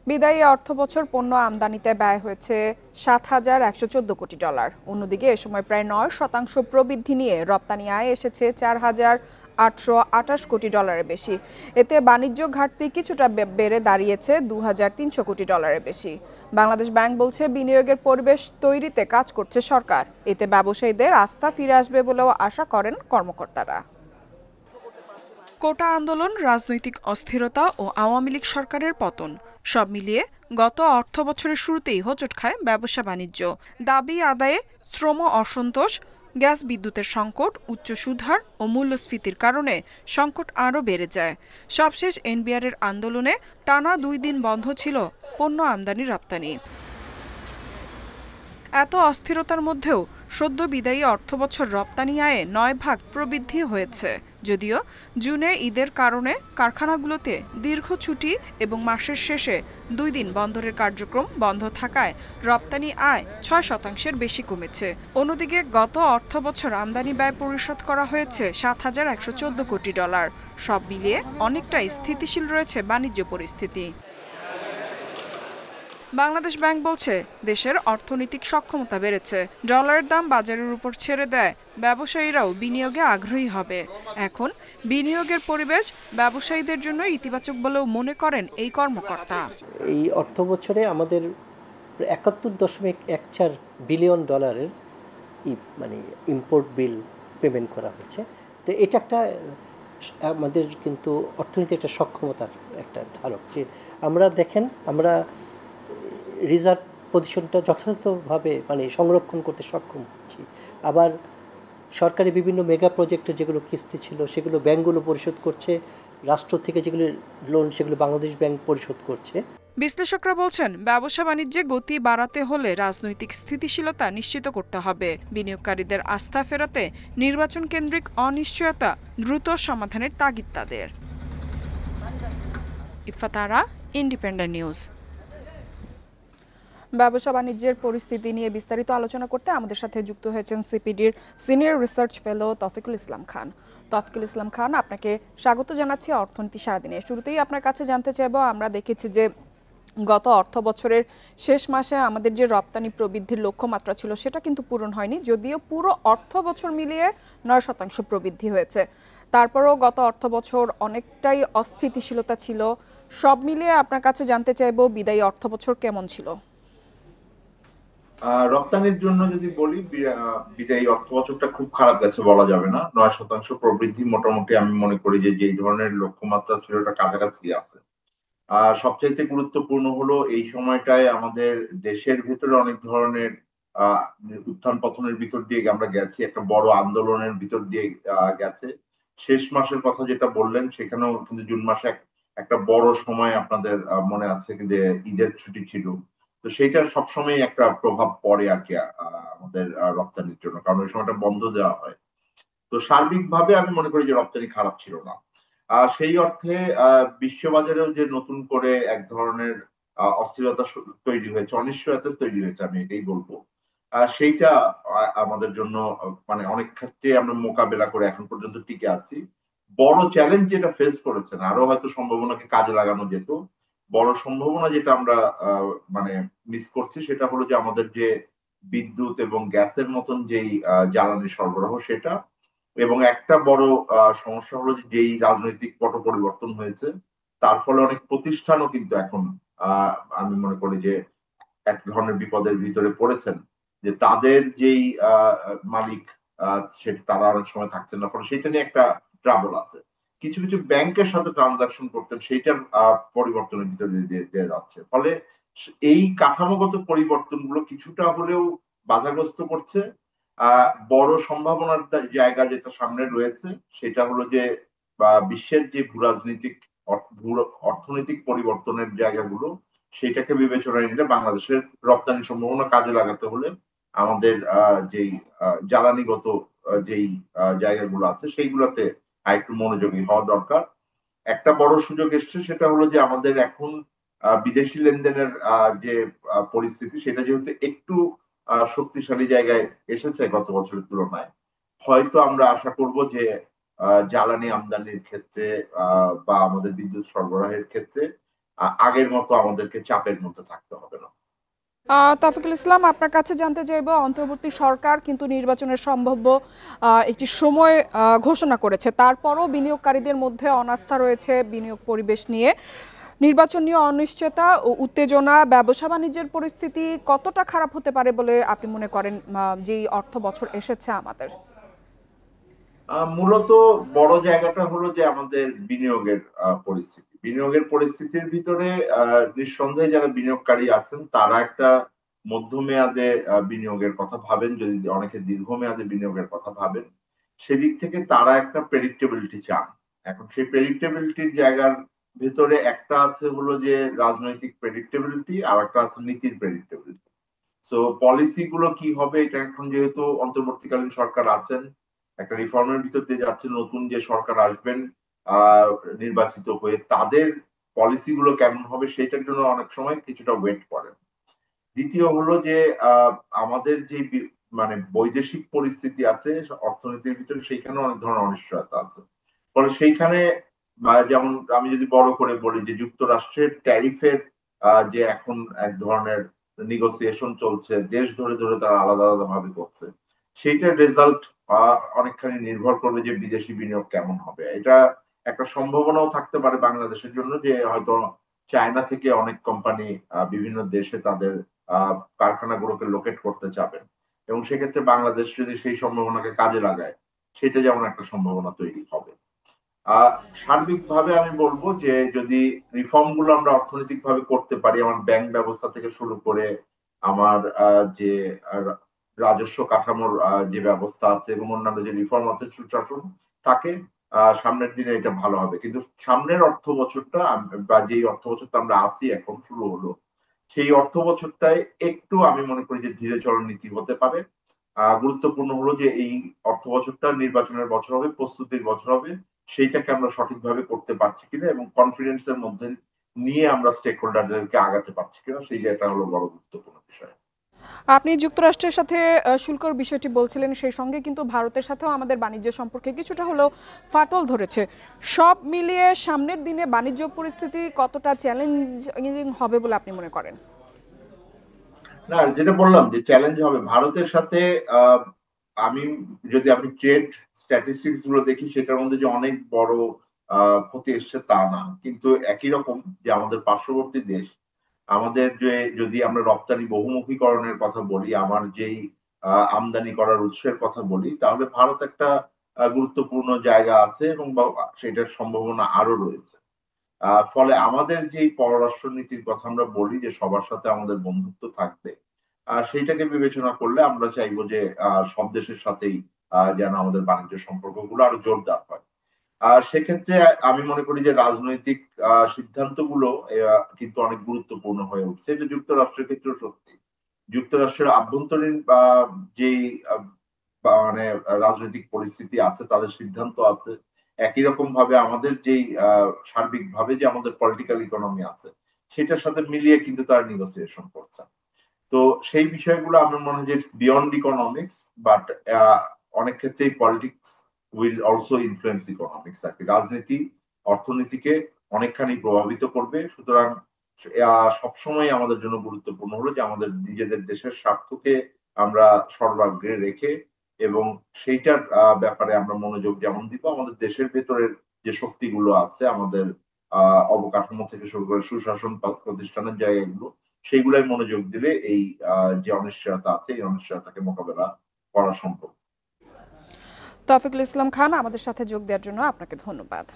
বিদায়ী অর্থবছর পণ্য আমদানিতে ব্যয় হয়েছে $7,114 কোটি। অন্যদিকে এ সময় প্রায় 9% প্রবৃদ্ধি নিয়ে রপ্তানি আয় এসেছে $4,828 কোটি বেশি। এতে বাণিজ্য ঘাটতি কিছুটা বেড়ে দাঁড়িয়েছে $2,300 কোটি বেশি। বাংলাদেশ ব্যাংক বলছে বিনিয়োগের পরিবেশ তৈরিতে কাজ করছে সরকার। এতে ব্যবসায়ীদের আস্থা ফিরে আসবে বলেও আশা করেন কর্মকর্তারা। কোটা আন্দোলন, রাজনৈতিক অস্থিরতা ও আওয়ামী লীগ সরকারের পতন সব মিলিয়ে গত অর্থবছরের শুরুতেই হোঁচট খায় ব্যবসা বাণিজ্য। দাবি আদায়ে শ্রম অসন্তোষ, গ্যাস বিদ্যুতের সংকট, উচ্চ সুদহার ও মূল্যস্ফীতির কারণে সংকট আরও বেড়ে যায়। সবশেষ এনবিআরের আন্দোলনে টানা 2 দিন বন্ধ ছিল পণ্য আমদানি রপ্তানি। এত অস্থিরতার মধ্যেও সদ্য বিদায়ী অর্থবছর রপ্তানি আয়ে 9 ভাগ প্রবৃদ্ধি হয়েছে। যদিও জুনে ঈদের কারণে কারখানাগুলোতে দীর্ঘ ছুটি এবং মাসের শেষে 2 দিন বন্দরের কার্যক্রম বন্ধ থাকায় রপ্তানি আয় 6% বেশি কমেছে। অন্যদিকে গত অর্থবছর আমদানি ব্যয় পরিশোধ করা হয়েছে $7,114 কোটি। সব মিলিয়ে অনেকটাই স্থিতিশীল রয়েছে বাণিজ্য পরিস্থিতি। বাংলাদেশ ব্যাংক বলছে দেশের অর্থনৈতিক সক্ষমতা বেড়েছে, ডলারের দাম বাজারের উপর ছেড়ে দেয়, ব্যবসায়ীরাও বিনিয়োগে আগ্রহী হবে। এখন বিনিয়োগের পরিবেশ ব্যবসায়ীদের জন্য ইতিবাচক বলেও মনে করেন এই কর্মকর্তা। এই অর্থ বছরে আমাদের 71.14 বিলিয়ন ডলারের মানে ইম্পোর্ট বিল পেমেন্ট করা হয়েছে। তো এটা একটা আমাদের কিন্তু অর্থনীতি একটা সক্ষমতার একটা ধারক, যে আমরা দেখেন আমরা রিজার্ভ পজিশনটা যথাযথভাবে মানে সংরক্ষণ করতে সক্ষম হচ্ছি। আবার সরকারি বিভিন্ন মেগা প্রজেক্টে যেগুলো কিস্তি ছিল সেগুলো ব্যাংকগুলো পরিশোধ করছে, রাষ্ট্র থেকে যেগুলো লোন সেগুলো বাংলাদেশ ব্যাংক পরিশোধ করছে। বিশ্লেষকরা বলছেন ব্যবসা বাণিজ্যে গতি বাড়াতে হলে রাজনৈতিক স্থিতিশীলতা নিশ্চিত করতে হবে। বিনিয়োগকারীদের আস্থা ফেরাতে নির্বাচন কেন্দ্রিক অনিশ্চয়তা দ্রুত সমাধানের তাগিদ তাদের। ইফাত আরা, ইন্ডিপেন্ডেন্ট নিউজ। ব্যবসা বাণিজ্যের পরিস্থিতি নিয়ে বিস্তারিত আলোচনা করতে আমাদের সাথে যুক্ত হয়েছেন সিপিডির senior research fellow Taufiqul Islam Khan. Taufiqul Islam Khan, আপনাকে স্বাগত জানাচ্ছি অর্থনীতি সারাদিনে। শুরুতেই আপনার কাছে জানতে চাইব, আমরা দেখেছি যে গত অর্থ বছরের শেষ মাসে আমাদের যে রপ্তানি প্রবৃদ্ধির লক্ষ্যমাত্রা ছিল সেটা কিন্তু পূরণ হয়নি, যদিও পুরো অর্থ বছর মিলিয়ে 9% প্রবৃদ্ধি হয়েছে। তারপরেও গত অর্থ বছর অনেকটাই অস্থিতিশীলতা ছিল। সব মিলিয়ে আপনার কাছে জানতে চাইব বিদায়ী অর্থ বছর কেমন ছিল। রপ্তানির জন্য যদি বলি, বিদায়ী অর্থ বছরটা খুব খারাপ গেছে বলা যাবে না। 9% প্রবৃদ্ধি মোটামুটি আমি মনে করি যে যেই ধরনের লক্ষ্যমাত্রা ছিল এটা কাছাকাছি আছে। সবচাইতে গুরুত্বপূর্ণ হলো এই সময়টায় আমাদের দেশের ভিতরে অনেক ধরনের উত্থান পতনের ভিতর দিয়ে আমরা গেছি, একটা বড় আন্দোলনের ভিতর দিয়ে গেছে। শেষ মাসের কথা যেটা বললেন সেখানেও কিন্তু জুন মাসে একটা বড় সময় আপনাদের মনে আছে যে ঈদের ছুটি ছিল। তো সেইটার সবসময় একটা প্রভাব পড়ে আর কি আমাদের রপ্তানির জন্য, কারণ ওই সময়টা বন্ধ দেওয়া হয়। তো সার্বিকভাবে আমি মনে করি যে রপ্তানি খারাপ ছিল না। সেই অর্থে বিশ্ববাজারেও যে নতুন করে এক ধরনের অস্থিরতা তৈরি হয়েছে, অনিশ্চয়তা তৈরি হয়েছে, আমি এটাই বলবো। সেইটা আমাদের জন্য মানে অনেক ক্ষেত্রে আমরা মোকাবেলা করে এখন পর্যন্ত টিকে আছি। বড় চ্যালেঞ্জ যেটা ফেস করেছেন, আরো হয়তো সম্ভাবনাকে কাজে লাগানো যেত। বড় সম্ভাবনা যেটা আমরা মানে মিস করছি সেটা হলো যে আমাদের যে বিদ্যুৎ এবং গ্যাসের মতন যেই জ্বালানি সরবরাহ সেটা, এবং একটা বড় সমস্যা হলো যে যেই রাজনৈতিক পট পরিবর্তন হয়েছে তার ফলে অনেক প্রতিষ্ঠানও কিন্তু এখন আমি মনে করি যে এক ধরনের বিপদের ভিতরে পড়েছেন, যে তাদের যেই মালিক সেটা তারা অনেক সময় থাকছেন না, ফলে সেটা নিয়ে একটা ট্রাবল আছে। কিছু কিছু ব্যাংকের সাথে ট্রানজাকশন করতেন, সেইটার পরিবর্তনের ভিতরে দিয়ে যাচ্ছে। ফলে এই কাঠামোগত পরিবর্তনগুলো কিছুটা হলেও বাধাগ্রস্ত করছে। বড় সম্ভাবনার জায়গা যেটা সামনে রয়েছে সেটা হলো যে বিশ্বের যে ভূ রাজনৈতিক অর্থনৈতিক পরিবর্তনের জায়গাগুলো, সেটাকে বিবেচনায় নিলে বাংলাদেশের রপ্তানি সম্ভাবনা কাজে লাগাতে হলে আমাদের যেই জ্বালানিগত যেই জায়গাগুলো আছে সেইগুলোতে আরেকটু মনোযোগী হওয়া দরকার। একটা বড় সুযোগ এসছে, সেটা হলো যে আমাদের এখন বিদেশি লেনদেনের যে পরিস্থিতি সেটা যেহেতু একটু শক্তিশালী জায়গায় এসেছে গত বছরের তুলনায়, হয়তো আমরা আশা করব যে জ্বালানি আমদানির ক্ষেত্রে বা আমাদের বিদ্যুৎ সরবরাহের ক্ষেত্রে আগের মতো আমাদেরকে চাপের মধ্যে থাকতে হবে না। তৌফিকুল ইসলাম, আপনার কাছে জানতে চাইব, অন্তর্বর্তী সরকার কিন্তু নির্বাচনের সম্ভাব্য একটি সময় ঘোষণা করেছে, তারপরও বিনিয়োগকারীদের মধ্যে অনাস্থা রয়েছে বিনিয়োগ পরিবেশ নিয়ে। নির্বাচন নিয়ে অনিশ্চয়তা ও উত্তেজনা ব্যবসা বাণিজ্যের পরিস্থিতি কতটা খারাপ হতে পারে বলে আপনি মনে করেন যেই অর্থ বছর এসেছে আমাদের? মূলত বড় জায়গাটা হলো যে আমাদের বিনিয়োগের পরিস্থিতির ভিতরে নিঃসন্দেহে যারা বিনিয়োগকারী আছেন তারা একটা মধ্যমেয়াদে বিনিয়োগের কথা ভাবেন, যদি অনেকে দীর্ঘমেয়াদে বিনিয়োগের কথা ভাবেন, সেদিক থেকে তারা একটা প্রেডিক্টেবিলিটি চান। এখন সেই প্রেডিক্টেবিলিটির জায়গার ভিতরে একটা আছে হলো যে রাজনৈতিক প্রেডিক্টেবিলিটি, আর একটা আছে নীতির প্রেডিক্টেবিলিটি। সো পলিসি গুলো কি হবে, এটা এখন যেহেতু অন্তর্বর্তীকালীন সরকার আছেন, একটা রিফর্মের ভিতর দিয়ে যাচ্ছে, নতুন যে সরকার আসবেন নির্বাচিত হয়ে, তাদের পলিসি গুলো কেমন হবে সেটার জন্য অনেক সময় কিছুটা ওয়েট করেন। দ্বিতীয় হলো যে আমাদের যে মানে বৈদেশিক পরিস্থিতি আছে অর্থনীতির ভিতরে, সেইখানে অনেক ধরনের অনিশ্চয়তা আছে। ফলে সেইখানে যেমন আমি যদি বড় করে বলি যে যুক্তরাষ্ট্রের ট্যারিফের যে এখন এক ধরনের নেগোসিয়েশন চলছে, দেশ ধরে ধরে তারা আলাদা আলাদা ভাবে করছে, সেইটার রেজাল্ট অনেকখানি নির্ভর করবে যে বিদেশি বিনিয়োগ কেমন হবে। এটা একটা সম্ভাবনাও থাকতে পারে বাংলাদেশের জন্য যে হয়তো চায়না থেকে অনেক কোম্পানি বিভিন্ন দেশে তাদের কারখানাগুলোকে লোকেট করতে চাবেন, এবং সেক্ষেত্রে বাংলাদেশ যদি সেই সম্ভাবনাকে কাজে লাগায়, সেটা যেমন একটা সম্ভাবনা তৈরি হবে। সার্বিকভাবে আমি বলবো যে যদি রিফর্ম গুলো আমরা অর্থনৈতিক ভাবে করতে পারি, আমার ব্যাংক ব্যবস্থা থেকে শুরু করে আমার যে রাজস্ব কাঠামোর যে ব্যবস্থা আছে এবং অন্যান্য যে রিফর্ম আছে, সুশাসন থাকে, সামনের দিনে এটা ভালো হবে। কিন্তু সামনের অর্থ বছরটা বা যেই অর্থ বছরটা আমরা আছি এখন শুরু হলো, সেই অর্থ বছরটায় একটু আমি মনে করি যে ধীরে চলন নীতি হতে পারে। গুরুত্বপূর্ণ হলো যে এই অর্থ বছরটা নির্বাচনের বছর হবে, প্রস্তুতির বছর হবে, সেইটাকে আমরা সঠিকভাবে করতে পারছি কিনা এবং কনফিডেন্সের মধ্যে নিয়ে আমরা স্টেক হোল্ডারদেরকে আগাতে পারছি কিনা, সেই জায়গাটা হলো বড় গুরুত্বপূর্ণ বিষয়। আপনি যুক্তরাষ্ট্রের সাথে শুল্কর বিষয়টি বলছিলেন, সেই সঙ্গে কিন্তু ভারতের সাথেও আমাদের বাণিজ্য সম্পর্কে কিছুটা হলেও ফাটল ধরেছে। সব মিলিয়ে সামনের দিনে বাণিজ্য পরিস্থিতি কতটা চ্যালেঞ্জিং হবে বলে আপনি মনে করেন? না, যেটা বললাম যে চ্যালেঞ্জ হবে ভারতের সাথে। আমি যদি আপনি ট্রেড স্ট্যাটিস্টিক্স গুলো দেখি, সেটার মধ্যে যে অনেক বড় ক্ষতি এসছে তা না, কিন্তু একই রকম যে আমাদের পার্শ্ববর্তী দেশ, আমাদের যে যদি আমরা রপ্তানি বহুমুখীকরণের কথা বলি, আমার যেই আমদানি করার উৎসের কথা বলি, তাহলে ভারত একটা গুরুত্বপূর্ণ জায়গা আছে এবং সেটার সম্ভাবনা আরো রয়েছে। ফলে আমাদের যে পররাষ্ট্র নীতির কথা আমরা বলি যে সবার সাথে আমাদের বন্ধুত্ব থাকবে, সেইটাকে বিবেচনা করলে আমরা চাইবো যে সব দেশের সাথেই যেন আমাদের বাণিজ্য সম্পর্কগুলো আরো জোরদার হয়। সেক্ষেত্রে আমি মনে করি যে রাজনৈতিক সিদ্ধান্তগুলো কিন্তু অনেক গুরুত্বপূর্ণ হয়ে উঠছে। এটা যুক্তরাষ্ট্রের ক্ষেত্রেও সত্যি। যুক্তরাষ্ট্রের আভ্যন্তরীণ যেই মানে রাজনৈতিক পরিস্থিতি আছে, তাদের সিদ্ধান্ত আছে, একই রকম ভাবে আমাদের যেই সার্বিকভাবে যে আমাদের পলিটিক্যাল ইকোনমি আছে, সেটার সাথে মিলিয়ে কিন্তু তারা নেগোসিয়েশন করছে। তো সেই বিষয়গুলো আমার মনে হয় যে ইটস বিয়ন্ড ইকোনমিক্স, বাট অনেক ক্ষেত্রেই politics will also influence economics. আর কি রাজনীতি অর্থনীতিকে অনেকখানি প্রভাবিত করবে। সুতরাং সবসময় আমাদের জন্য গুরুত্বপূর্ণ হলো যে আমাদের নিজেদের দেশের স্বার্থকে আমরা সর্বাগ্রে রেখে এবং সেইটার ব্যাপারে আমরা মনোযোগ যেমন দিব, আমাদের দেশের ভেতরের যে শক্তিগুলো আছে, আমাদের অবকাঠামো থেকে শুরু করে সুশাসন প্রতিষ্ঠানের জায়গাগুলো, সেইগুলাই মনোযোগ দিলে এই যে অনিশ্চয়তা আছে, এই অনিশ্চয়তাকে মোকাবেলা করা সম্ভব। তৌফিকুল ইসলাম খান, আমাদের সাথে যোগ দেওয়ার জন্য আপনাকে ধন্যবাদ।